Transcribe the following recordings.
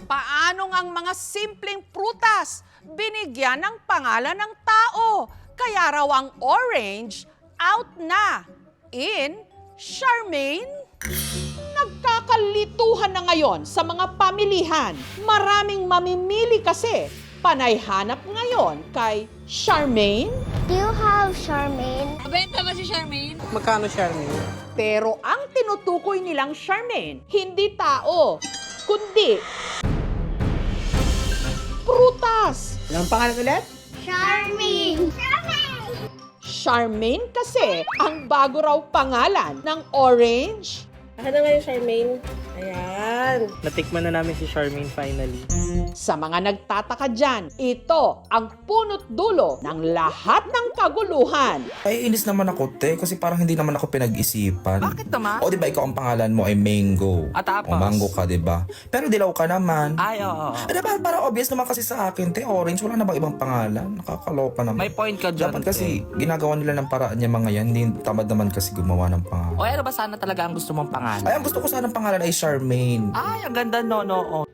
Paano ang mga simpleng prutas binigyan ng pangalan ng tao? Kaya raw ang orange out na in Charmaine? Nagkakalituhan na ngayon sa mga pamilihan. Maraming mamimili kasi. Panay hanap ngayon kay Charmaine. Do you have Charmaine? Mabenta ba si Charmaine? Magkano, Charmaine? Pero ang tinutukoy nilang Charmaine, hindi tao, kundi prutas. Anong pangalan ulit? Charmaine! Charmaine kasi ang bago raw pangalan ng orange. Akin na nga yung Charmaine. Ayan. Natikman na namin si Charmaine finally. Sa mga nagtataka dyan, ito ang punot dulo ng lahat ng kaguluhan. Ay, inis naman ako, te. Kasi parang hindi naman ako pinag-isipan. Bakit naman? O, di ba ikaw ang pangalan mo ay Mango? At tapos? O, Mango ka, di ba? Pero dilaw ka naman. Ay, oo. Di ba, parang obvious naman kasi sa akin, te. Orange, wala na bang ibang pangalan? Nakakaloka naman. May point ka dyan. Dapat kasi, ginagawa nila ng paraan niya mga yan. Hindi tamad naman kasi gumawa ng pangalan. O ano ba sana talaga ang gusto mong pangalan? Ay, ang gusto ko sana ng pangalan ay Charmaine. Ay, ang ganda no.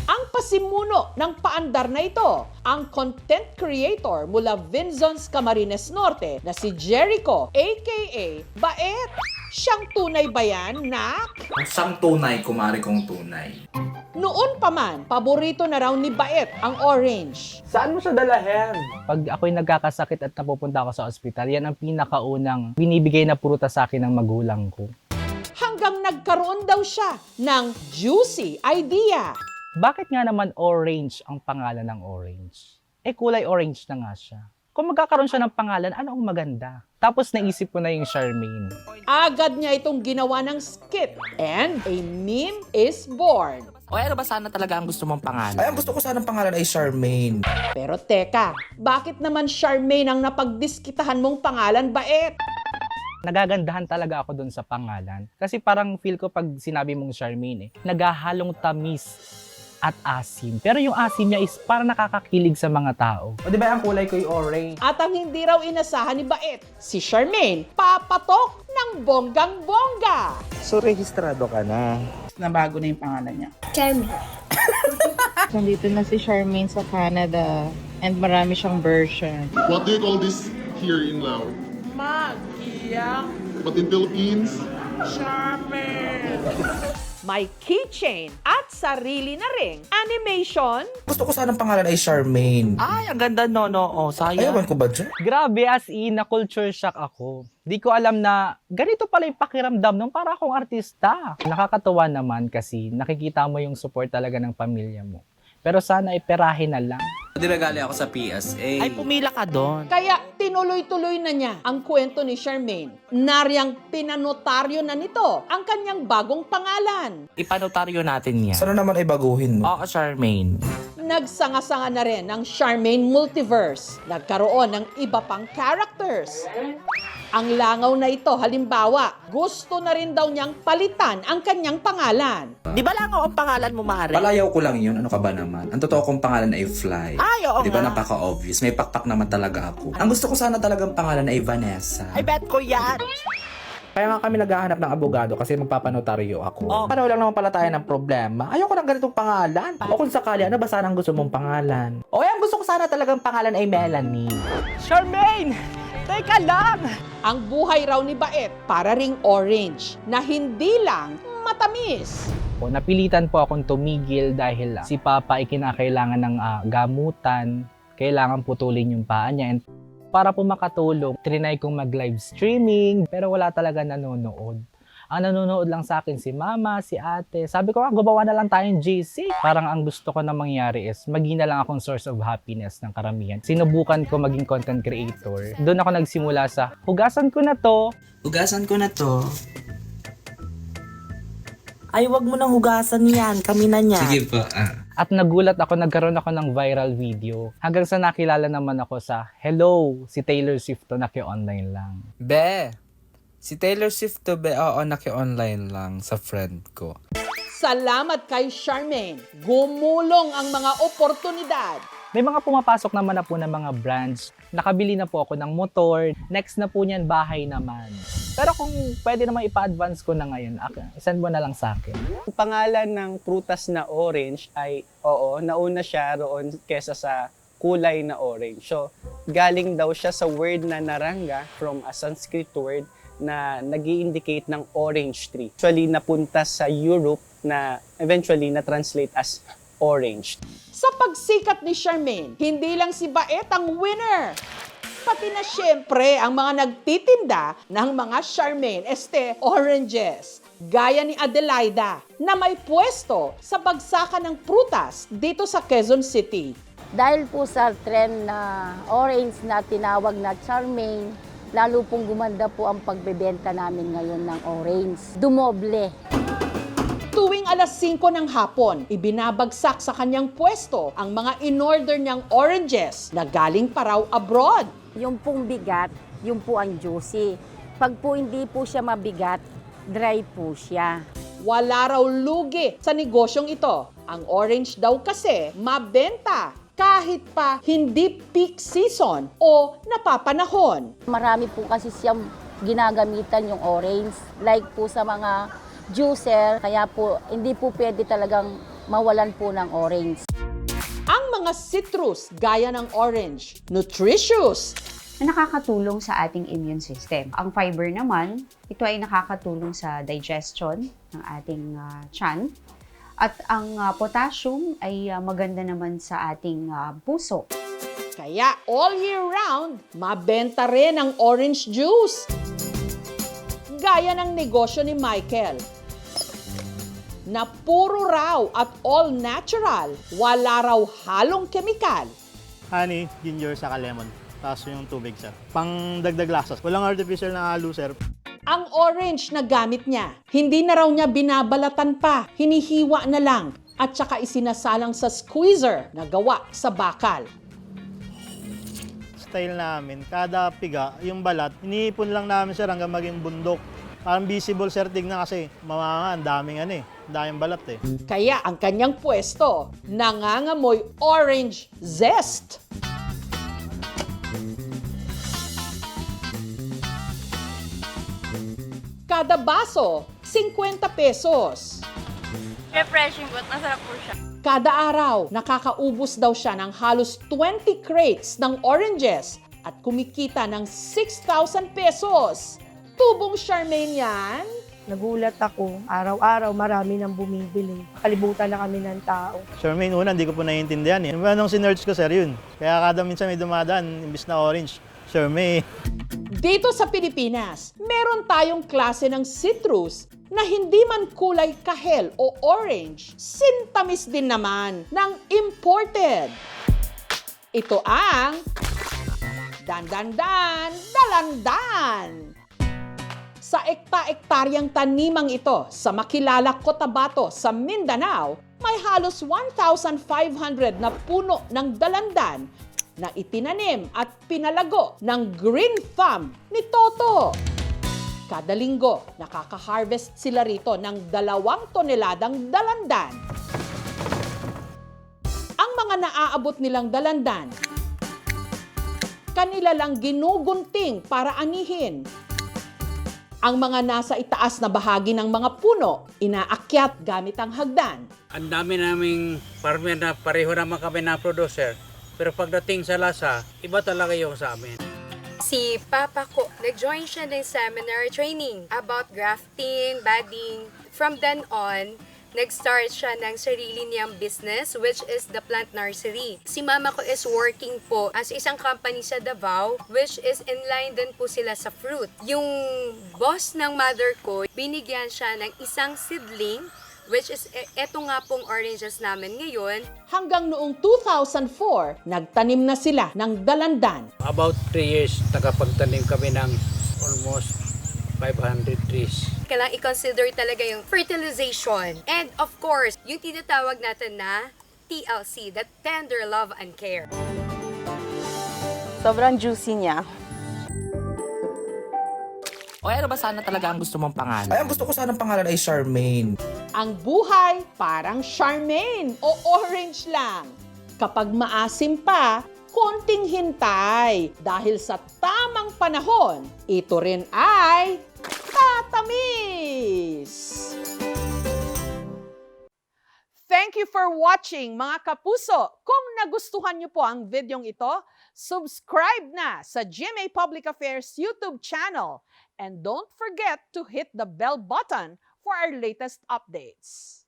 Ang pasimuno ng paandar na ito, ang content creator mula Vinzons, Camarines Norte na si Jericho aka Baet. Siyang tunay ba yan, nak? Siyang tunay, kumari kong tunay. Noon pa man, paborito na raw ni Baet ang orange. Saan mo siya dalahin? Pag ako'y nagkakasakit at napupunta ako sa ospital, yan ang pinakaunang binibigay na prutas sa akin ng magulang ko. Hanggang nagkaroon daw siya ng juicy idea. Bakit nga naman orange ang pangalan ng orange? Eh kulay orange na nga siya. Kung magkakaroon siya ng pangalan, ano ang maganda? Tapos naisip ko na yung Charmaine. Agad niya itong ginawa ng skit and a meme is born. O ano ba sana talaga ang gusto mong pangalan? Ay, ang gusto ko sana ng pangalan ay Charmaine. Pero teka, bakit naman Charmaine ang napagdiskitahan mong pangalan, Baet? Nagagandahan talaga ako dun sa pangalan. Kasi parang feel ko pag sinabi mong Charmaine, nagahalong tamis at asim. Pero yung asim niya is parang nakakakilig sa mga tao. O di ba ang kulay ko yung orange? At ang hindi raw inasahan ni Baet, si Charmaine, papatok ng bonggang-bongga. So, rehistrado ka na. Nabago na yung pangalan niya. Charmaine. Nandito na si Charmaine sa Canada and marami siyang version. What do you call this here in Lao? Magiyang But in Philippines? may keychain at sarili na ring animation. Gusto ko sana ng pangalan ay Charmaine. Ay, ang ganda no. Sayang. Ayawan ko ba dyan? Grabe, as in, na culture shock ako. Di ko alam na ganito pala yung pakiramdam nung para akong artista. Nakakatuwa naman kasi nakikita mo yung support talaga ng pamilya mo. Pero sana iperahin na lang. Dinagali ako sa PSA. Ay, pumila ka doon. Kaya tinuloy-tuloy na niya ang kwento ni Charmaine. Naryang pinanotaryo na nito ang kanyang bagong pangalan. Ipanotaryo natin yan. Sana naman ay baguhin, no? Oo, Charmaine. Nagsanga-sanga na rin ang Charmaine Multiverse. Nagkaroon ng iba pang characters. Ang langaw na ito, halimbawa, gusto na rin daw niyang palitan ang kanyang pangalan. Di ba lang ang pangalan mo, Mare? Palayaw ko lang yun. Ano ka ba naman? Ang totoo kong pangalan ay Fly. Ay, oo Di ba nga. napaka-obvious? May pakpak naman talaga ako. Ang gusto ko sana talagang pangalan ay Vanessa. Ay, bet ko yan. Kaya nga kami naghahanap ng abogado kasi magpapanotaryo ako. Oh. Paano lang naman pala tayo ng problema? Ayoko ng ganitong pangalan. O kung sakali, ano ba sana ang gusto mong pangalan? O ang gusto ko sana talagang pangalan ay Melanie. Charmaine! Teka lang! Ang buhay raw ni Baet para ring orange na hindi lang matamis. O, napilitan po akong tumigil dahil si Papa ay kinakailangan ng gamutan. Kailangan putulin yung paa niya. And para po makatulong, trinay kong mag-live streaming pero wala talaga nanonood. Ang nanonood lang sa akin si Mama, si Ate. Sabi ko, gumawa na lang tayong GC. Parang ang gusto ko na mangyari is maging na lang akong source of happiness ng karamihan. Sinubukan ko maging content creator. Doon ako nagsimula sa, hugasan ko na to. Hugasan ko na to. Ay, wag mo nang hugasan yan. Kami na niya. Sige po. At nagulat ako, nagkaroon ako ng viral video. Hanggang sa nakilala naman ako sa, hello, si Taylor Swift to, naki-online lang. Be, si Taylor Swift to be, oo, naki-online lang sa friend ko. Salamat kay Charmaine. Gumulong ang mga oportunidad May mga pumapasok naman na po ng mga brands. Nakabili na po ako ng motor. Next na po niyan, bahay naman. Pero kung pwede naman ipa-advance ko na ngayon, send mo na lang sa akin. Ang pangalan ng prutas na orange ay, oo, nauna siya roon kesa sa kulay na orange. So, galing daw siya sa word na naranga from a Sanskrit word na nag-i-indicate ng orange tree. Actually, napunta sa Europe na eventually na-translate as orange. Sa pagsikat ni Charmaine, hindi lang si Baet ang winner. Pati na syempre ang mga nagtitinda ng mga Charmaine oranges. Gaya ni Adelaida na may pwesto sa bagsakan ng prutas dito sa Quezon City. Dahil po sa trend na orange na tinawag na Charmaine, lalo pong gumanda po ang pagbebenta namin ngayon ng orange. Dumoble. Tuwing alas 5 ng hapon, ibinabagsak sa kanyang pwesto ang mga in-order niyang oranges na galing pa raw abroad. Yung pong bigat, yung po ang juicy. Pag po hindi po siya mabigat, dry po siya. Wala raw lugi sa negosyong ito. Ang orange daw kasi mabenta kahit pa hindi peak season o napapanahon. Marami po kasi siyang ginagamitan yung orange. Like po sa mga juicer, kaya po hindi po pwede talagang mawalan po ng orange. Ang mga citrus gaya ng orange, nutritious, na nakakatulong sa ating immune system. Ang fiber naman, ito ay nakakatulong sa digestion ng ating tiyan. At ang potassium ay maganda naman sa ating puso. Kaya all year round, mabenta rin ang orange juice. Gaya ng negosyo ni Michael, na puro raw at all natural, wala raw halong kemikal. Honey, ginger, saka lemon. Tapos yung tubig, sir. Pang dagdag lasa. Walang artificial na halo, sir. Ang orange na gamit niya, hindi na raw niya binabalatan pa, hinihiwa na lang at saka isinasalang sa squeezer na gawa sa bakal. Style namin, kada piga, yung balat, iniipon lang namin, sir, hanggang maging bundok. Parang visible, sir, tignan kasi mamanga, ang daming balat eh. Kaya ang kanyang pwesto, nangangamoy orange zest. Kada baso, 50 pesos. Refreshing but masarap po siya. Kada araw, nakakaubos daw siya ng halos 20 crates ng oranges at kumikita ng 6,000 pesos. Tubong Charmaine yan? Nagulat ako. Araw-araw marami nang bumibili. Kalibutan na kami ng tao. Charmaine, una, hindi ko po naiintindihan eh. Anong sinerch ko, sir, yun. Kaya kada minsan may dumadaan, imbis na orange, Charmaine. Dito sa Pilipinas, meron tayong klase ng citrus na hindi man kulay kahel o orange, sintamis din naman ng imported. Ito ang dalandan. Sa ekta-ektaryang tanimang ito sa makilala Cotabato sa Mindanao, may halos 1,500 na puno ng dalandan na itinanim at pinalago ng Green Thumb ni Toto. Kada linggo, nakaka-harvest sila rito ng 2 toneladang dalandan. Ang mga naaabot nilang dalandan, kanila lang ginugunting para anihin. Ang mga nasa itaas na bahagi ng mga puno, inaakyat gamit ang hagdan. Ang dami naming farmer na pareho naman kami na producer. Pero pagdating sa lasa, iba talaga yung sa amin. Si Papa ko, nag-join siya ng seminar training about grafting, budding. From then on, nag-start siya ng sarili niyang business, which is the plant nursery. Si Mama ko is working po as isang company sa Davao, which is in line din po sila sa fruit. Yung boss ng mother ko, binigyan siya ng isang seedling, which is eto nga pong oranges namin ngayon. Hanggang noong 2004, nagtanim na sila ng dalandan. About 3 years, nakapagtanim kami ng almost 500 trees. Kailangan i-consider talaga yung fertilization. And of course, yung tinatawag natin na TLC, that tender love and care. Sobrang juicy niya. O ano ba sana talaga ang gusto mong pangalan? Ay, ang gusto ko sanang pangalan ay Charmaine. Ang buhay parang Charmaine o orange lang. Kapag maasim pa, konting hintay. Dahil sa tamang panahon, ito rin ay tatamis! Thank you for watching, mga kapuso. Kung nagustuhan niyo po ang videong ito, subscribe na sa GMA Public Affairs YouTube channel. And don't forget to hit the bell button for our latest updates.